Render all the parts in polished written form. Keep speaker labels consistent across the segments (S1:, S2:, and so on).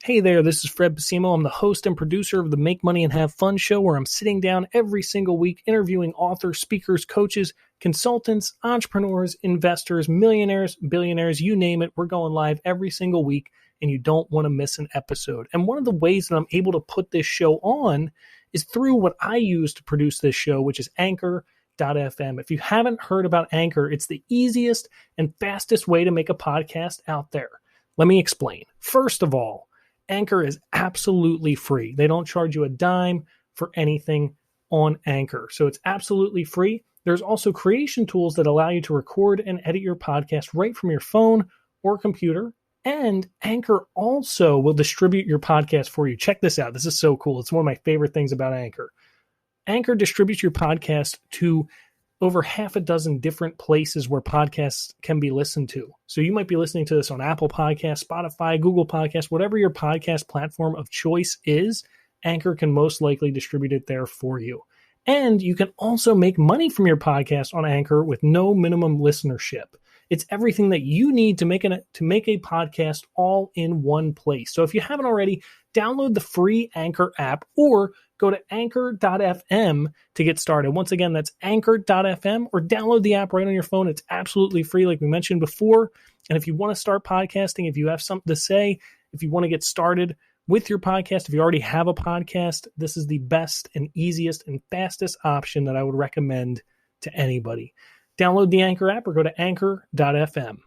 S1: Hey there, this is Fred Basimo. I'm the host and producer of the Make Money and Have Fun show, where I'm sitting down every single week interviewing authors, speakers, coaches, consultants, entrepreneurs, investors, millionaires, billionaires, you name it. We're going live every single week, and you don't want to miss an episode. And one of the ways that I'm able to put this show on is through what I use to produce this show, which is Anchor.fm. If you haven't heard about Anchor, it's the easiest and fastest way to make a podcast out there. Let me explain. First of all, Anchor is absolutely free. They don't charge you a dime for anything on Anchor. So it's absolutely free. There's also creation tools that allow you to record and edit your podcast right from your phone or computer. And Anchor also will distribute your podcast for you. Check this out. This is so cool. It's one of my favorite things about Anchor. Anchor distributes your podcast to over half a dozen different places where podcasts can be listened to. So you might be listening to this on Apple Podcasts, Spotify, Google Podcasts, whatever your podcast platform of choice is, Anchor can most likely distribute it there for you. And you can also make money from your podcast on Anchor with no minimum listenership. It's everything that you need to make a podcast all in one place. So if you haven't already, download the free Anchor app or go to anchor.fm to get started. Once again, that's anchor.fm, or download the app right on your phone. It's absolutely free, like we mentioned before. And if you want to start podcasting, if you have something to say, if you want to get started with your podcast, if you already have a podcast, this is the best and easiest and fastest option that I would recommend to anybody. Download the Anchor app or go to anchor.fm.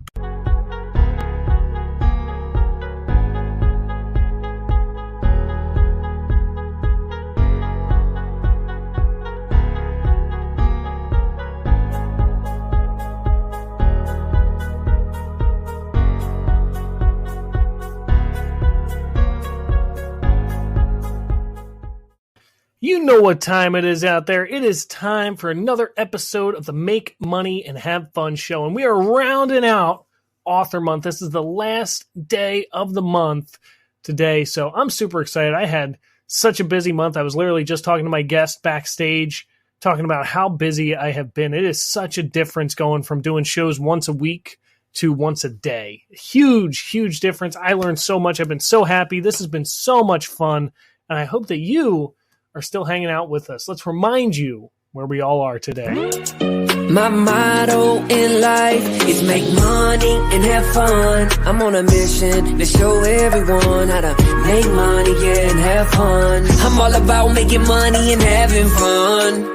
S1: You know what time it is out there. It is time for another episode of the Make Money and Have Fun show. And we are rounding out Author Month. This is the last day of the month today. So I'm super excited. I had such a busy month. I was literally just talking to my guest backstage, talking about how busy I have been. It is such a difference going from doing shows once a week to once a day. Huge, huge difference. I learned so much. I've been so happy. This has been so much fun. And I hope that you are still hanging out with us. Let's remind you where we all are today.
S2: My motto in life is make money and have fun. I'm on a mission to show everyone how to make money and have fun. I'm all about making money and having fun.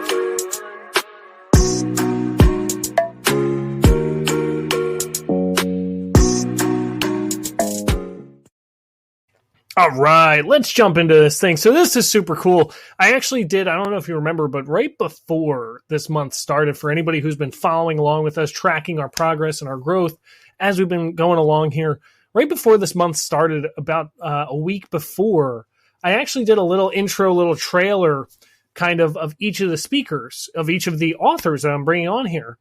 S1: All right, let's jump into this thing. So this is super cool. I actually did, I don't know if you remember, but right before this month started, for anybody who's been following along with us, tracking our progress and our growth as we've been going along here, right before this month started, about a week before, I actually did a little intro, little trailer kind of each of the speakers, of each of the authors that I'm bringing on here.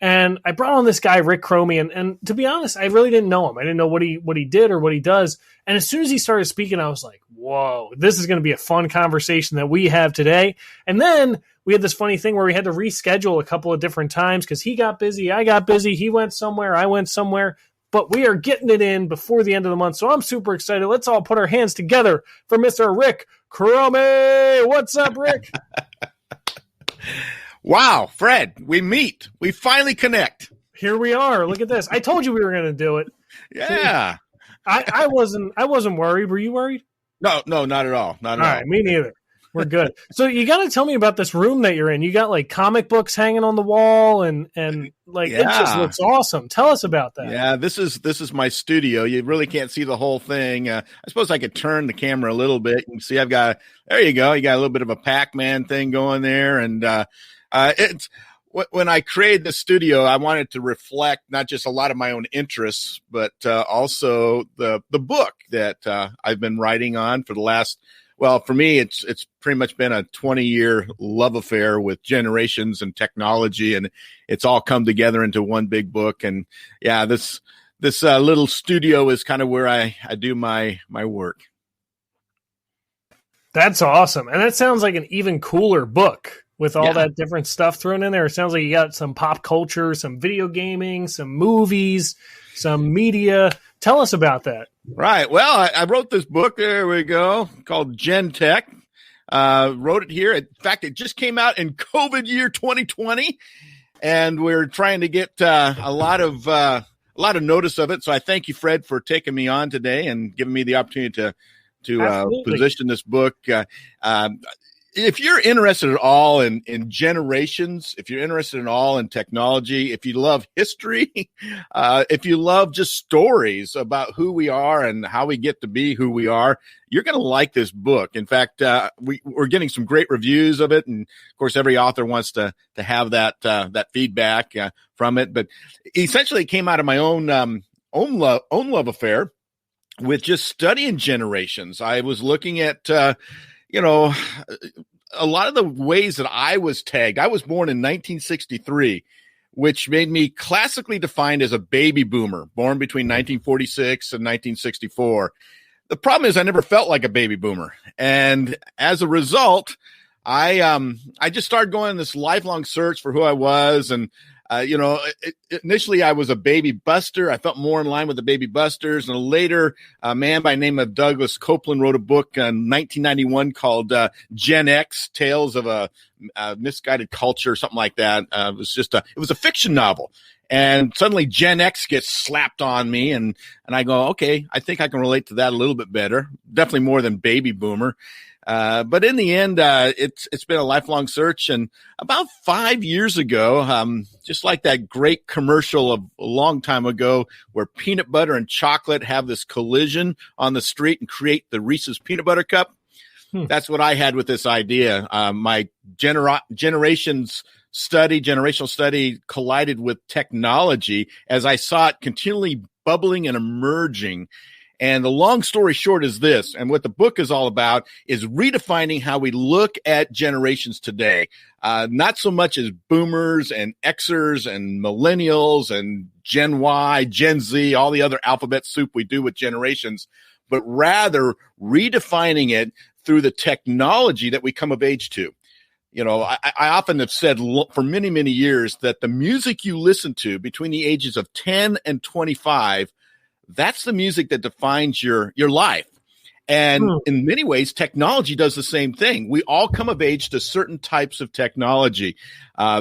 S1: And I brought on this guy, Rick Chromey, and to be honest, I really didn't know him. I didn't know what he did or what he does. And as soon as he started speaking, I was like, whoa, this is going to be a fun conversation that we have today. And then we had this funny thing where we had to reschedule a couple of different times because he got busy, I got busy, he went somewhere, I went somewhere. But we are getting it in before the end of the month, so I'm super excited. Let's all put our hands together for Mr. Rick Chromey. What's up, Rick?
S3: Wow, Fred, we meet. We finally connect.
S1: Here we are. Look at this. I told you we were going to do it.
S3: Yeah.
S1: I wasn't worried. Were you worried?
S3: No, not at all. Not at all.
S1: All right, me neither. We're good. So you got to tell me about this room that you're in. You got like comic books hanging on the wall and like It just looks awesome. Tell us about that.
S3: Yeah, this is my studio. You really can't see the whole thing. I suppose I could turn the camera a little bit. You can see there you go. You got a little bit of a Pac-Man thing going there. And it's when I created the studio, I wanted to reflect not just a lot of my own interests, but also the book that I've been writing on for the last. Well, for me, it's pretty much been a 20-year love affair with generations and technology, and it's all come together into one big book. And yeah, this little studio is kind of where I do my work.
S1: That's awesome, and that sounds like an even cooler book with all that different stuff thrown in there. It sounds like you got some pop culture, some video gaming, some movies, some media. Tell us about that.
S3: Right. Well, I wrote this book. There we go. Called Gen Tech. Wrote it here. In fact, it just came out in COVID year 2020, and we're trying to get a lot of notice of it. So I thank you, Fred, for taking me on today and giving me the opportunity to position this book. If you're interested at all in generations, if you're interested at all in technology, if you love history, if you love just stories about who we are and how we get to be who we are, you're going to like this book. In fact, we're getting some great reviews of it. And of course, every author wants to have that feedback from it. But essentially it came out of my own love affair with just studying generations. I was looking at, a lot of the ways that I was tagged. I was born in 1963, which made me classically defined as a baby boomer, born between 1946 and 1964. The problem is I never felt like a baby boomer. And as a result, I just started going on this lifelong search for who I was. And initially I was a baby buster. I felt more in line with the baby busters. And later, a man by the name of Douglas Copeland wrote a book in 1991 called Gen X, Tales of a Misguided Culture, or something like that. It was a fiction novel. And suddenly Gen X gets slapped on me, and I go, okay, I think I can relate to that a little bit better. Definitely more than baby boomer. But in the end, it's been a lifelong search. And about 5 years ago, just like that great commercial of a long time ago where peanut butter and chocolate have this collision on the street and create the Reese's peanut butter cup. That's what I had with this idea. My generational study collided with technology as I saw it continually bubbling and emerging. And the long story short is this, and what the book is all about is redefining how we look at generations today. Not so much as boomers and Xers and millennials and Gen Y, Gen Z, all the other alphabet soup we do with generations, but rather redefining it through the technology that we come of age to. I often have said for many, many years that the music you listen to between the ages of 10 and 25, that's the music that defines your life. And in many ways, technology does the same thing. We all come of age to certain types of technology.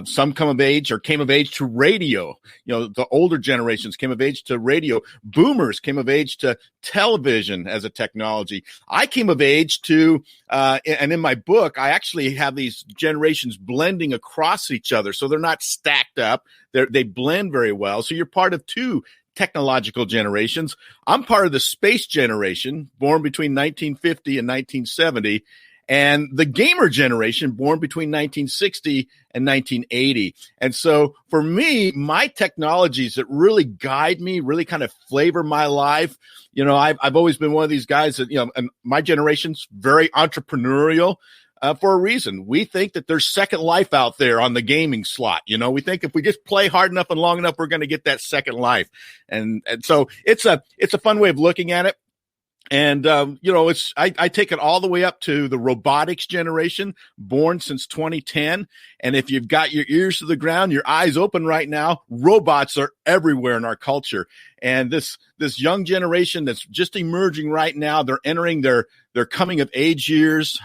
S3: Some come of age or came of age to radio. The older generations came of age to radio. Boomers came of age to television as a technology. I came of age to, and in my book, I actually have these generations blending across each other. So they're not stacked up. They blend very well. So you're part of two technological generations. I'm part of the space generation, born between 1950 and 1970, and the gamer generation, born between 1960 and 1980. And so for me, my technologies that really guide me, really kind of flavor my life. I've always been one of these guys that, and my generation's very entrepreneurial. For a reason. We think that there's second life out there on the gaming slot. We think if we just play hard enough and long enough, we're going to get that second life. And so it's a fun way of looking at it. And, I take it all the way up to the robotics generation, born since 2010. And if you've got your ears to the ground, your eyes open right now, robots are everywhere in our culture. And this young generation that's just emerging right now, they're entering their coming of age years.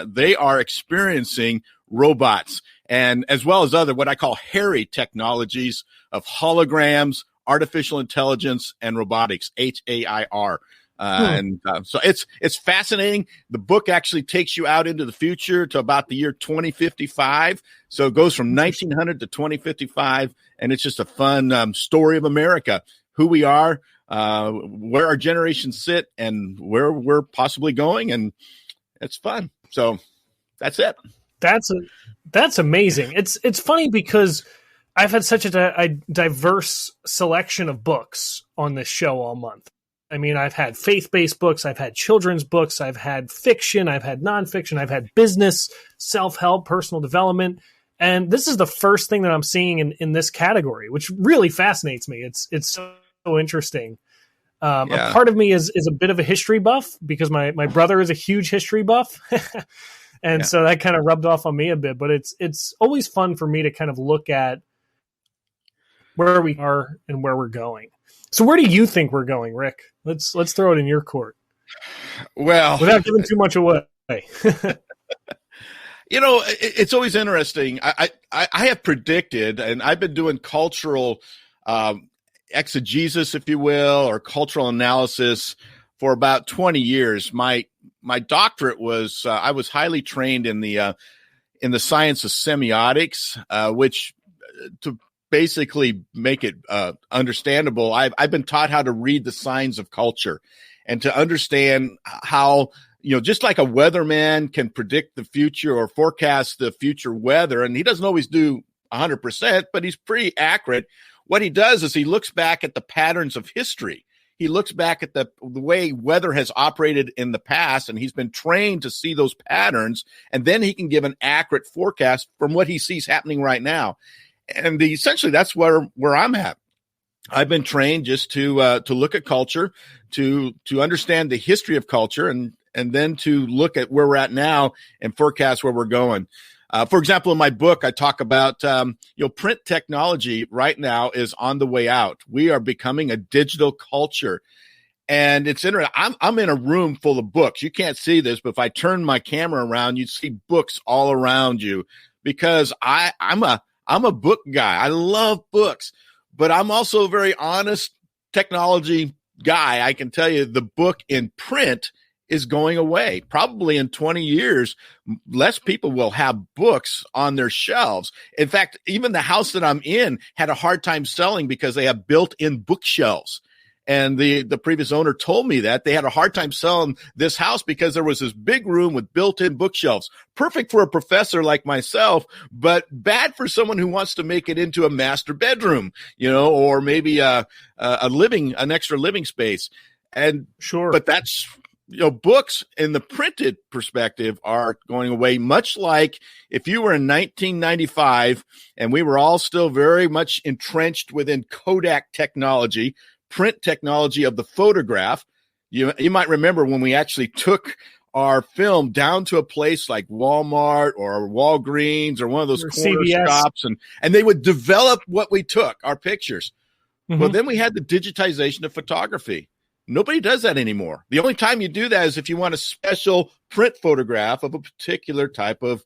S3: They are experiencing robots, and as well as other, what I call hairy technologies of holograms, artificial intelligence, and robotics, HAIR. So it's fascinating. The book actually takes you out into the future to about the year 2055. So it goes from 1900 to 2055, and it's just a fun story of America, who we are, where our generations sit, and where we're possibly going, and it's fun. So that's it. That's amazing.
S1: It's funny because I've had such a diverse selection of books on this show all month. I mean, I've had faith-based books, I've had children's books, I've had fiction, I've had nonfiction, I've had business, self-help, personal development. And this is the first thing that I'm seeing in this category, which really fascinates me. It's so interesting. A part of me is a bit of a history buff because my brother is a huge history buff. And so that kind of rubbed off on me a bit. But it's always fun for me to kind of look at where we are and where we're going. So where do you think we're going, Rick? Let's throw it in your court.
S3: Well,
S1: without giving too much away.
S3: It's always interesting. I have predicted, and I've been doing cultural exegesis, if you will, or cultural analysis for about 20 years. My doctorate was I was highly trained in the science of semiotics, which to basically make it understandable, I've been taught how to read the signs of culture and to understand how, just like a weatherman can predict the future or forecast the future weather, and he doesn't always do 100%, but he's pretty accurate. What he does is he looks back at the patterns of history. He looks back at the way weather has operated in the past, and he's been trained to see those patterns, and then he can give an accurate forecast from what he sees happening right now. And essentially, that's where I'm at. I've been trained just to look at culture, to understand the history of culture, and then to look at where we're at now and forecast where we're going. For example, in my book, I talk about print technology right now is on the way out. We are becoming a digital culture. And it's interesting. I'm in a room full of books. You can't see this, but if I turn my camera around, you'd see books all around you, because I'm a book guy. I love books, but I'm also a very honest technology guy. I can tell you the book in print is going away. Probably in 20 years, less people will have books on their shelves. In fact, even the house that I'm in had a hard time selling because they have built-in bookshelves. And the previous owner told me that they had a hard time selling this house because there was this big room with built-in bookshelves. Perfect for a professor like myself, but bad for someone who wants to make it into a master bedroom, or maybe an extra living space. And
S1: sure,
S3: but that's, books in the printed perspective are going away, much like if you were in 1995 and we were all still very much entrenched within Kodak technology, print technology of the photograph. You might remember when we actually took our film down to a place like Walmart or Walgreens or one of those corner
S1: CVS
S3: shops, and they would develop what we took, our pictures.
S1: Mm-hmm.
S3: Well, then we had the digitization of photography. Nobody does that anymore. The only time you do that is if you want a special print photograph of a particular type of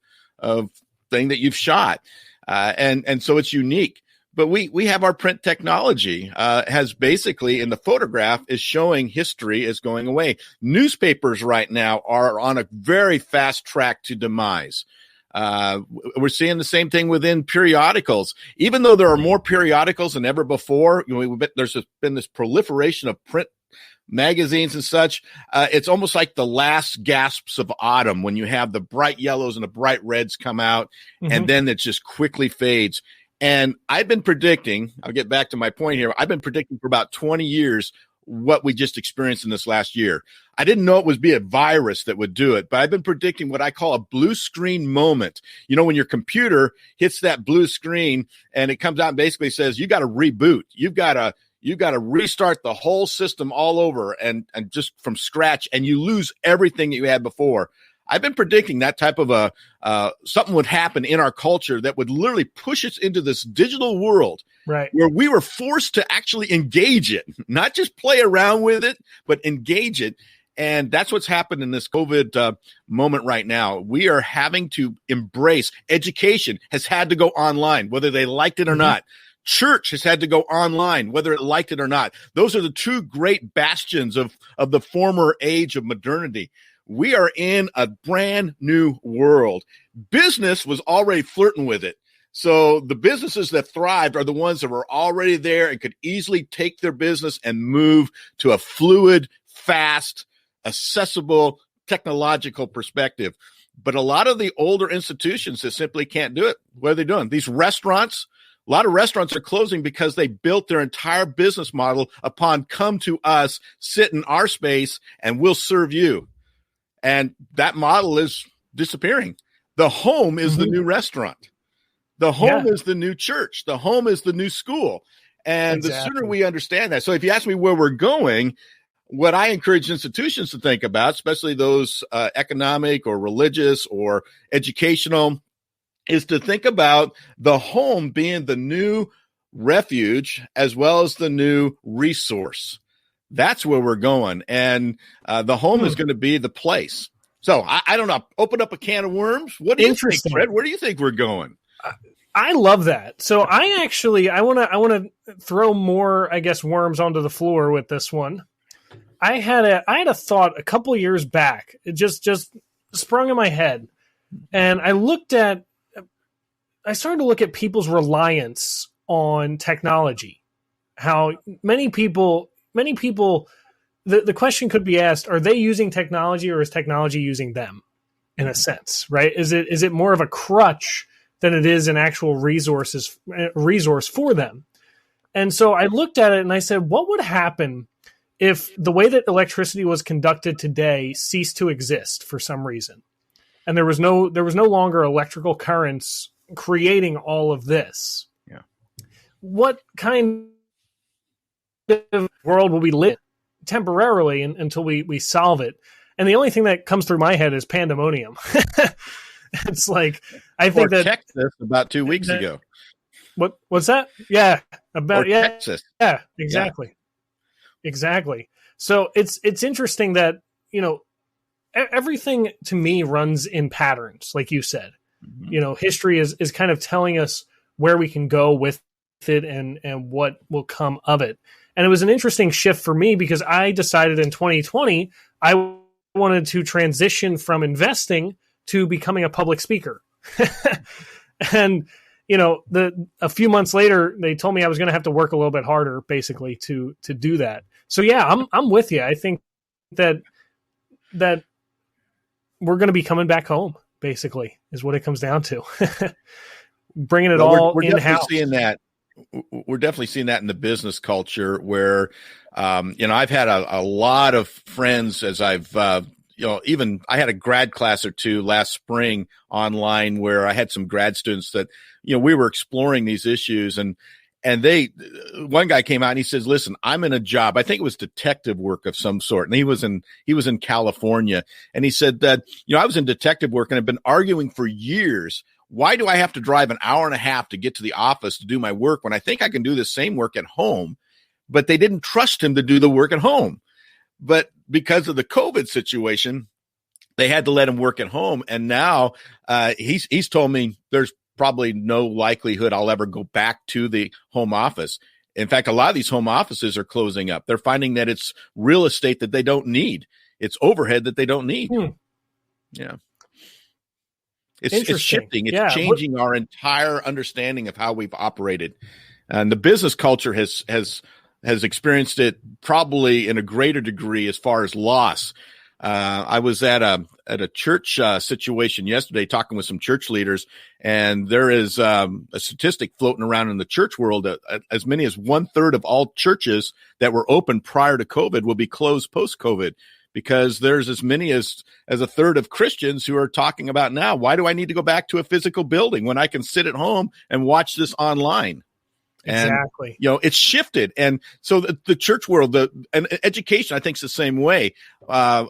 S3: thing that you've shot. And so it's unique. But we have our print technology has basically in the photograph is showing history is going away. Newspapers right now are on a very fast track to demise. We're seeing the same thing within periodicals. Even though there are more periodicals than ever before, there's been this proliferation of print magazines and such. It's almost like the last gasps of autumn when you have the bright yellows and the bright reds come out, and then it just quickly fades. And I've been predicting, I'll get back to my point here, I've been predicting for about 20 years what we just experienced in this last year. I didn't know it would be a virus that would do it, but I've been predicting what I call a blue screen moment. When your computer hits that blue screen and it comes out and basically says, you got to reboot. You've got to restart the whole system all over and just from scratch, and you lose everything that you had before. I've been predicting that type of something would happen in our culture that would literally push us into this digital world,
S1: right,
S3: where we were forced to actually engage it, not just play around with it, but engage it. And that's what's happened in this COVID moment right now. We are having to embrace education has had to go online, whether they liked it or not. Church has had to go online, whether it liked it or not. Those are the two great bastions of the former age of modernity. We are in a brand new world. Business was already flirting with it. So the businesses that thrived are the ones that were already there and could easily take their business and move to a fluid, fast, accessible, technological perspective. But a lot of the older institutions that simply can't do it, what are they doing? These restaurants, a lot of restaurants are closing because they built their entire business model upon come to us, sit in our space, and we'll serve you. And that model is disappearing. The home is the new restaurant. The home is the new church. The home is the new school. And the sooner we understand that. So if you ask me where we're going, what I encourage institutions to think about, especially those economic or religious or educational, is to think about the home being the new refuge as well as the new resource. That's where we're going. And the home is going to be the place. So I don't know. Open up a can of worms. What do you think, Fred? Where do you think we're going?
S1: I love that. So I want to throw more, I guess, worms onto the floor with this one. I had a thought a couple of years back. It just sprung in my head, and I started to look at people's reliance on technology. How many people. The question could be asked: are they using technology, or is technology using them? In a sense, right? Is it more of a crutch than it is an actual resource for them? And so I looked at it and I said, what would happen if the way that electricity was conducted today ceased to exist for some reason, and there was no longer electrical currents creating all of this?
S3: Yeah.
S1: What kind of world will we live temporarily until we solve it? And the only thing that comes through my head is Pandemonium. It's like, I think that
S3: Texas about 2 weeks ago.
S1: What's that? Yeah.
S3: Texas.
S1: Yeah, exactly. Yeah. Exactly. So it's interesting that, everything to me runs in patterns, like you said. Mm-hmm. History is kind of telling us where we can go with it and what will come of it. And it was an interesting shift for me because I decided in 2020, I wanted to transition from investing to becoming a public speaker. And, a few months later, they told me I was going to have to work a little bit harder, basically, to do that. So yeah, I'm with you. I think that we're going to be coming back home, basically, is what it comes down to. Bringing it all in-house.
S3: We're definitely seeing that in the business culture where, I've had a lot of friends as I've, even I had a grad class or two last spring online where I had some grad students that, we were exploring these issues and one guy came out and he says, listen, I'm in a job. I think it was detective work of some sort. And he was in California. And he said that, I was in detective work and I've been arguing for years. Why do I have to drive an hour and a half to get to the office to do my work when I think I can do the same work at home? But they didn't trust him to do the work at home. But because of the COVID situation, they had to let him work at home. And now he's told me there's probably no likelihood I'll ever go back to the home office. In fact, a lot of these home offices are closing up. They're finding that it's real estate that they don't need. It's overhead that they don't need. Yeah. It's shifting. It's changing our entire understanding of how we've operated. And the business culture has experienced it probably in a greater degree as far as loss. I was at a church situation yesterday talking with some church leaders, and there is a statistic floating around in the church world that as many as 1/3 of all churches that were open prior to COVID will be closed post-COVID, because there's as many as 1/3 of Christians who are talking about now, why do I need to go back to a physical building when I can sit at home and watch this online? And,
S1: exactly.
S3: It's shifted. And so the church world, and education, I think is the same way. As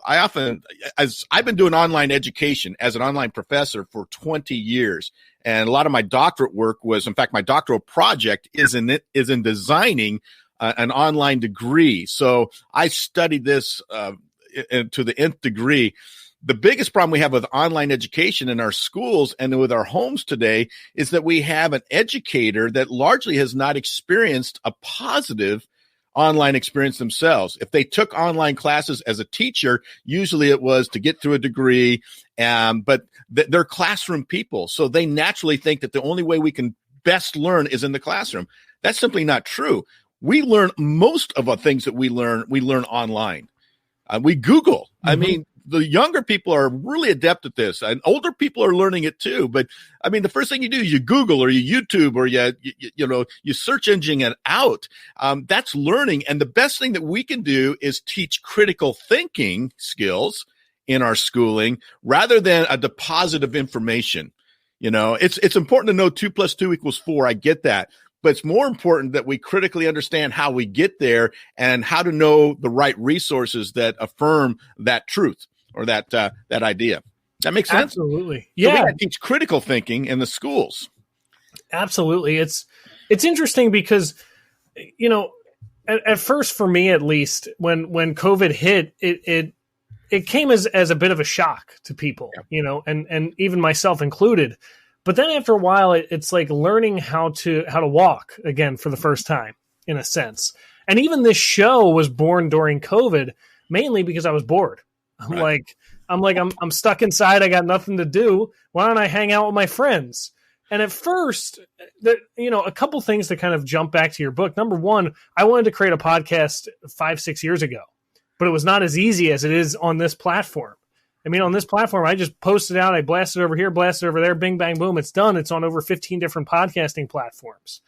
S3: I've been doing online education as an online professor for 20 years, and a lot of my doctorate work was, in fact, my doctoral project is in designing an online degree. So I studied this to the nth degree. The biggest problem we have with online education in our schools and with our homes today is that we have an educator that largely has not experienced a positive online experience themselves. If they took online classes as a teacher, usually it was to get through a degree, but they're classroom people. So they naturally think that the only way we can best learn is in the classroom. That's simply not true. We learn most of the things that we learn online. We Google. Mm-hmm. I mean, the younger people are really adept at this, and older people are learning it too. But I mean, the first thing you do is you Google or you YouTube or you search engine it out. That's learning. And the best thing that we can do is teach critical thinking skills in our schooling rather than a deposit of information. It's important to know 2 + 2 = 4. I get that. But it's more important that we critically understand how we get there and how to know the right resources that affirm that truth or that idea. That makes sense?
S1: Absolutely.
S3: Yeah. So we got to teach critical thinking in the schools.
S1: Absolutely. It's interesting because, you know, at first, for me at least, when COVID hit, it came as a bit of a shock to people, you know, and even myself included. But then after a while, it's like learning how to walk again for the first time, in a sense. And even this show was born during COVID, mainly because I was bored. I'm stuck inside. I got nothing to do. Why don't I hang out with my friends? And at first, a couple things to kind of jump back to your book. Number one, I wanted to create a podcast 5-6 years ago, but it was not as easy as it is on this platform. I mean, on this platform, I just posted out, I blasted over here, blasted over there, bing, bang, boom, it's done. It's on over 15 different podcasting platforms.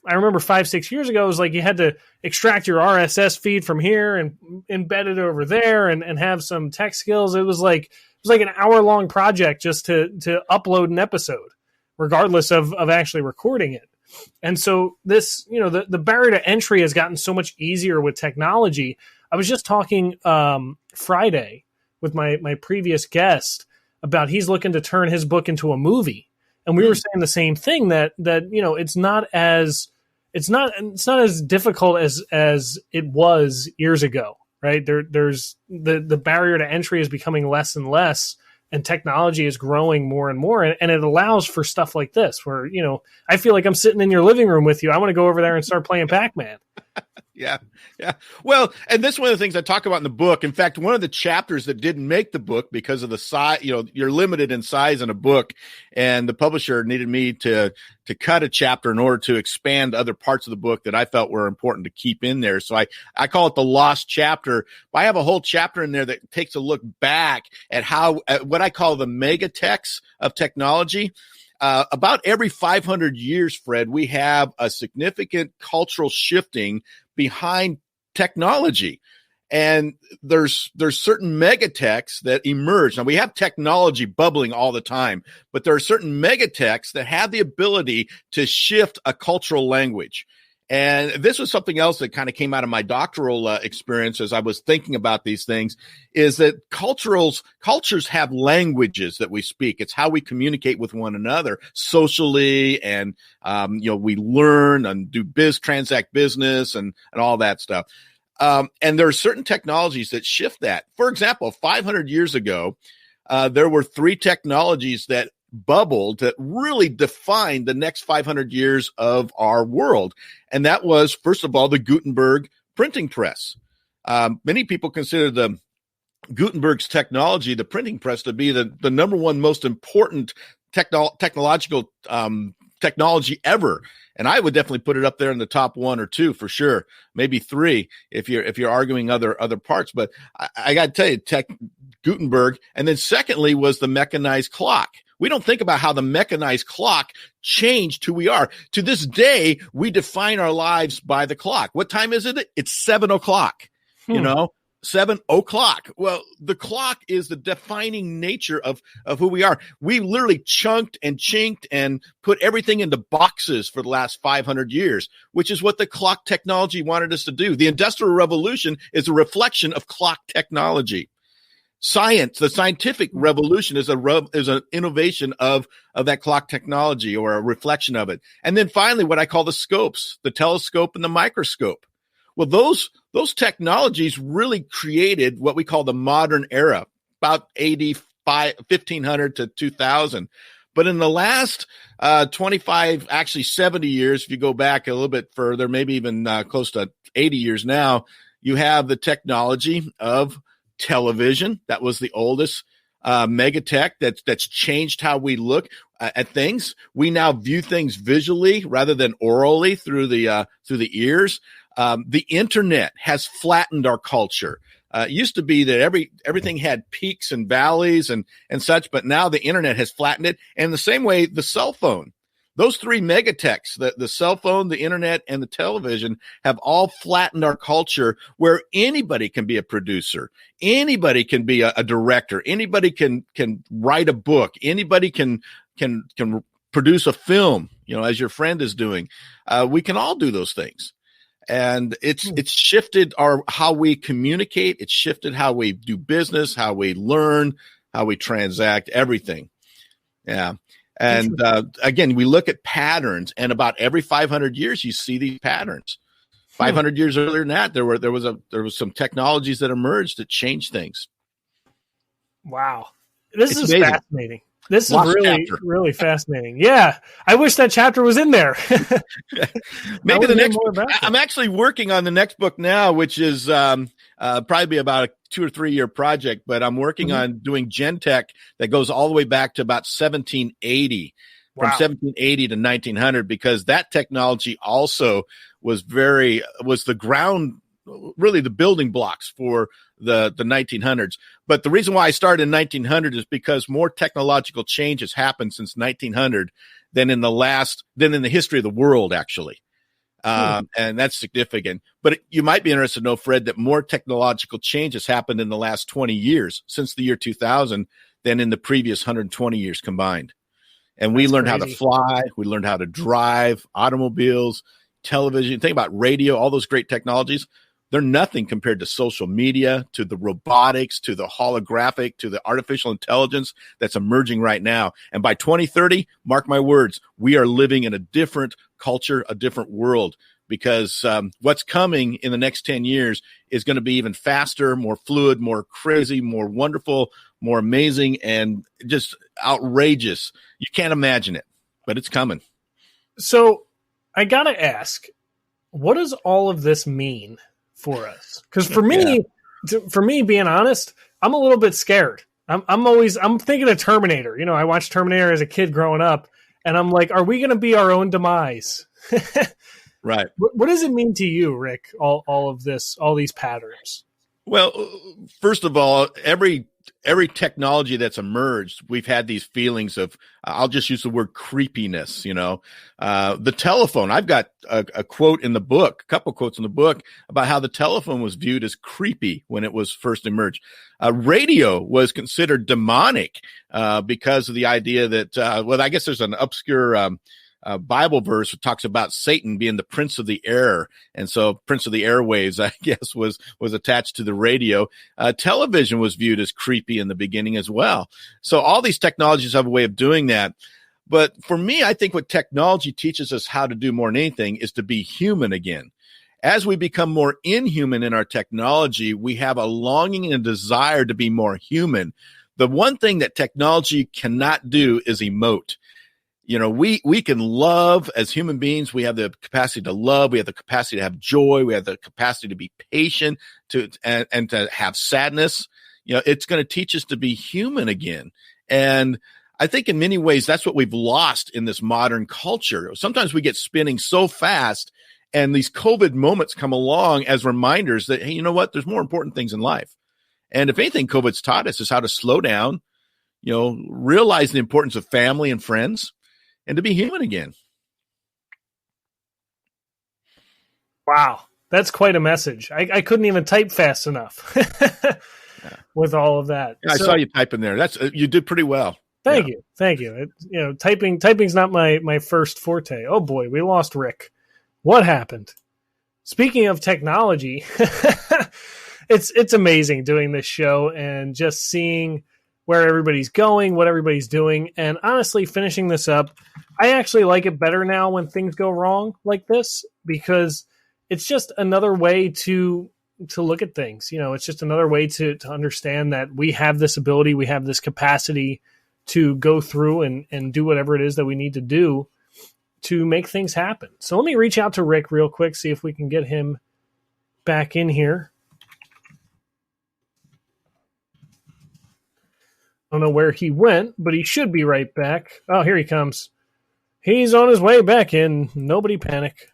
S1: I remember 5-6 years ago, it was like you had to extract your RSS feed from here and embed it over there and have some tech skills. It was like an hour-long project just to upload an episode, regardless of actually recording it. And so this, the barrier to entry has gotten so much easier with technology. I was just talking Friday with my previous guest about he's looking to turn his book into a movie. And we were saying the same thing that it's not as difficult as it was years ago, right? There's the barrier to entry is becoming less and less, and technology is growing more and more, and it allows for stuff like this where, I feel like I'm sitting in your living room with you. I want to go over there and start playing Pac-Man.
S3: Yeah. Well, and this is one of the things I talk about in the book. In fact, one of the chapters that didn't make the book because of the size, you're limited in size in a book, and the publisher needed me to cut a chapter in order to expand other parts of the book that I felt were important to keep in there. So I call it the lost chapter. I have a whole chapter in there that takes a look back at what I call the Megatext of Technology. About every 500 years, Fred, we have a significant cultural shifting behind technology. And there's certain megatexts that emerge. Now, we have technology bubbling all the time, but there are certain megatexts that have the ability to shift a cultural language. And this was something else that kind of came out of my doctoral experience as I was thinking about these things, is that cultures have languages that we speak. It's how we communicate with one another socially, and we learn and do transact business and all that stuff. And there are certain technologies that shift that. For example, 500 years ago, there were 3 technologies that bubbled that really defined the next 500 years of our world. And that was, first of all, the Gutenberg printing press. Many people consider the Gutenberg's technology, the printing press, to be the number one most important technological technology ever. And I would definitely put it up there in the top 1 or 2 for sure, maybe 3 if you're arguing other parts. But I got to tell you, Gutenberg, and then secondly was the mechanized clock. We don't think about how the mechanized clock changed who we are. To this day, we define our lives by the clock. What time is it? It's 7 o'clock, 7 o'clock. Well, the clock is the defining nature of who we are. We literally chunked and chinked and put everything into boxes for the last 500 years, which is what the clock technology wanted us to do. The Industrial Revolution is a reflection of clock technology. Science, the scientific revolution, is an innovation of that clock technology, or a reflection of it. And then finally, what I call the scopes, the telescope and the microscope. Well, those technologies really created what we call the modern era, about AD 1500 to 2000. But in the last 25, actually 70 years, if you go back a little bit further, maybe even close to 80 years now, you have the technology of television. That was the oldest megatech that's changed how we look at things. We now view things visually rather than orally through the ears. The internet has flattened our culture. It used to be that everything had peaks and valleys and such, but now the internet has flattened it. And the same way, the cell phone. Those 3 megatechs, the cell phone, the internet, and the television, have all flattened our culture, where anybody can be a producer. Anybody can be a director. Anybody can write a book. Anybody can produce a film, as your friend is doing. We can all do those things. And it's shifted how we communicate. It's shifted how we do business, how we learn, how we transact, everything. Yeah. And again, we look at patterns, and about every 500 years, you see these patterns. 500 years earlier than that, there was some technologies that emerged that changed things.
S1: Wow, this is
S3: amazing.
S1: Fascinating. This is really fascinating. Yeah, I wish that chapter was in there.
S3: Maybe the next book. I'm actually working on the next book now, which is probably be about a 2 or 3 year project. But I'm working on doing gen tech that goes all the way back to about 1780, from 1780 to 1900, because that technology also was the ground, really the building blocks for the 1900s. But the reason why I started in 1900 is because more technological change has happened since 1900 than in the history of the world, actually. And that's significant. But you might be interested to know, Fred, that more technological change has happened in the last 20 years, since the year 2000, than in the previous 120 years combined. And we learned how to fly. We learned how to drive, automobiles, television. Think about radio, all those great technologies. They're nothing compared to social media, to the robotics, to the holographic, to the artificial intelligence that's emerging right now. And by 2030, mark my words, we are living in a different culture, a different world, because what's coming in the next 10 years is going to be even faster, more fluid, more crazy, more wonderful, more amazing, and just outrageous. You can't imagine it, but it's coming.
S1: So I got to ask, what does all of this mean for us? Because for me, being honest, I'm a little bit scared. I'm thinking of Terminator. You know, I watched Terminator as a kid growing up, and I'm like, are we going to be our own demise?
S3: Right.
S1: What does it mean to you, Rick? All of this, all these patterns.
S3: Well, first of all, every technology that's emerged, we've had these feelings of, I'll just use the word creepiness, the telephone. I've got a quote in the book, a couple quotes in the book about how the telephone was viewed as creepy when it was first emerged. Radio was considered demonic because of the idea that, I guess there's an obscure Bible verse that talks about Satan being the prince of the air. And so prince of the airwaves, I guess, was attached to the radio. Television was viewed as creepy in the beginning as well. So all these technologies have a way of doing that. But for me, I think what technology teaches us how to do more than anything is to be human again. As we become more inhuman in our technology, we have a longing and a desire to be more human. The one thing that technology cannot do is emote. We can love as human beings. We have the capacity to love. We have the capacity to have joy. We have the capacity to be patient, and to have sadness. It's going to teach us to be human again. And I think in many ways, that's what we've lost in this modern culture. Sometimes we get spinning so fast, and these COVID moments come along as reminders that, hey, you know what? There's more important things in life. And if anything, COVID's taught us is how to slow down, realize the importance of family and friends, and to be human again.
S1: Wow. That's quite a message. I couldn't even type fast enough with all of that.
S3: Yeah, I saw you typing there. You did pretty well.
S1: Thank you. Typing's not my first forte. Oh boy, we lost Rick. What happened? Speaking of technology, it's amazing doing this show and just seeing where everybody's going, what everybody's doing. And honestly, finishing this up, I actually like it better now when things go wrong like this, because it's just another way to look at things. It's just another way to understand that we have this ability, we have this capacity to go through and do whatever it is that we need to do to make things happen. So let me reach out to Rick real quick, see if we can get him back in here. I don't know where he went, but he should be right back. Oh, here he comes. He's on his way back in. Nobody panic.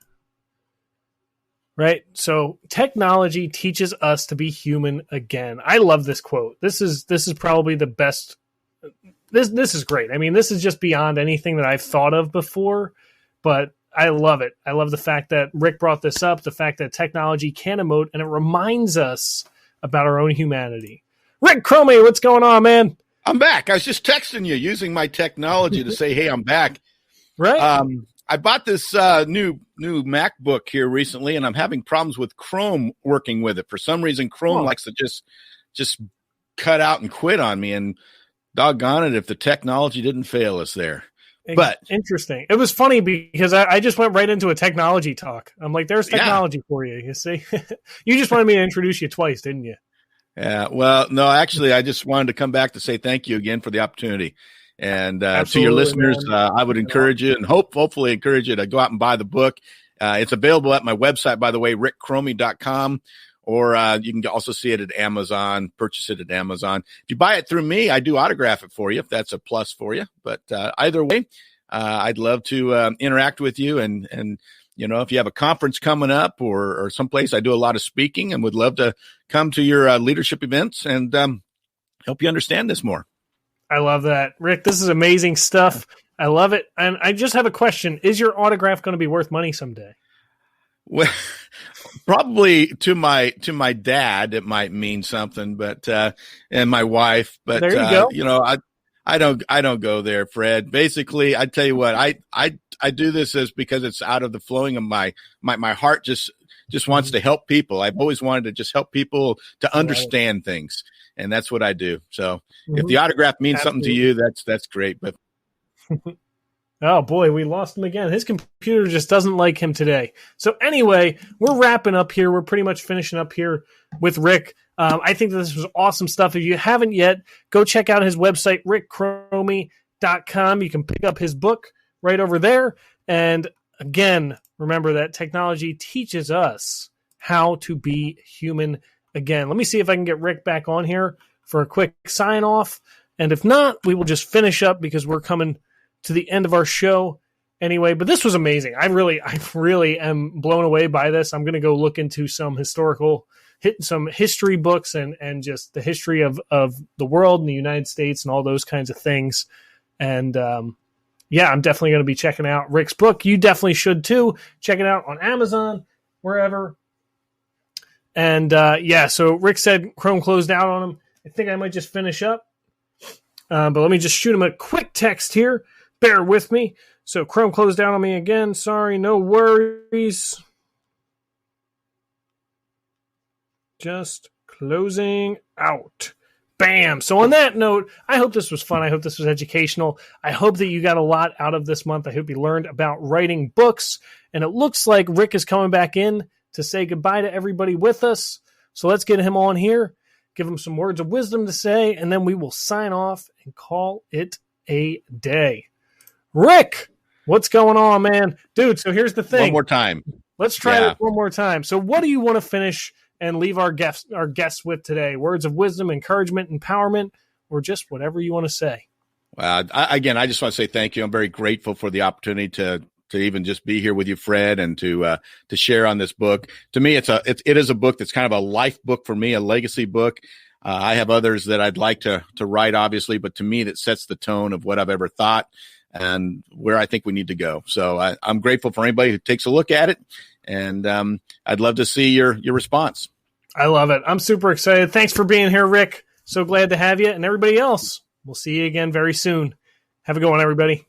S1: Right? So technology teaches us to be human again. I love this quote. This is probably the best. This is great. I mean, this is just beyond anything that I've thought of before, but I love it. I love the fact that Rick brought this up, the fact that technology can emote, and it reminds us about our own humanity. Rick Chromey, what's going on, man?
S3: I'm back. I was just texting you using my technology to say, hey, I'm back.
S1: Right.
S3: I bought this new MacBook here recently, and I'm having problems with Chrome working with it. For some reason, Chrome likes to just cut out and quit on me. And doggone it, if the technology didn't fail us there. But
S1: interesting. It was funny because I just went right into a technology talk. I'm like, there's technology for you. You see, you just wanted me to introduce you twice, didn't you?
S3: Yeah. Well, no, actually, I just wanted to come back to say thank you again for the opportunity. And to your listeners, I would encourage you and hopefully encourage you to go out and buy the book. It's available at my website, by the way, rickchromey.com. Or you can also see it at Amazon, purchase it at Amazon. If you buy it through me, I do autograph it for you if that's a plus for you. But either way, I'd love to interact with you. And if you have a conference coming up or someplace, I do a lot of speaking and would love to come to your leadership events and help you understand this more.
S1: I love that. Rick, this is amazing stuff. I love it. And I just have a question. Is your autograph going to be worth money someday?
S3: Well, probably to my dad, it might mean something, but and my wife. But
S1: there you go.
S3: I don't go there, Fred. Basically, I tell you what, I do this because it's out of the flowing of my heart. Just wants to help people. I've always wanted to just help people to understand things, and that's what I do. So if the autograph means something to you, that's great. But
S1: oh, boy, we lost him again. His computer just doesn't like him today. So anyway, we're wrapping up here. We're pretty much finishing up here with Rick. I think that this was awesome stuff. If you haven't yet, go check out his website, rickchromey.com. You can pick up his book right over there. And again, remember that technology teaches us how to be human again. Let me see if I can get Rick back on here for a quick sign off. And if not, we will just finish up because we're coming to the end of our show anyway. But this was amazing. I really am blown away by this. I'm going to go look into some history books and just the history of the world and the United States and all those kinds of things. And I'm definitely going to be checking out Rick's book. You definitely should too. Check it out on Amazon, wherever. And so Rick said Chrome closed out on him. I think I might just finish up. But let me just shoot him a quick text here. Bear with me. So Chrome closed down on me again. Sorry, no worries. Just closing out. Bam. So on that note, I hope this was fun. I hope this was educational. I hope that you got a lot out of this month. I hope you learned about writing books. And it looks like Rick is coming back in to say goodbye to everybody with us. So let's get him on here, give him some words of wisdom to say, and then we will sign off and call it a day. Rick, what's going on, man? Dude, so here's the thing.
S3: One more time.
S1: Let's try it one more time. So what do you want to finish and leave our guests with today? Words of wisdom, encouragement, empowerment, or just whatever you want to say?
S3: Well, I just want to say thank you. I'm very grateful for the opportunity to even just be here with you, Fred, and to share on this book. To me, it is a book that's kind of a life book for me, a legacy book. I have others that I'd like to write, obviously, but to me, that sets the tone of what I've ever thought and where I think we need to go. So I'm grateful for anybody who takes a look at it, and I'd love to see your response.
S1: I love it. I'm super excited. Thanks for being here, Rick. So glad to have you, and everybody else. We'll see you again very soon. Have a good one, everybody.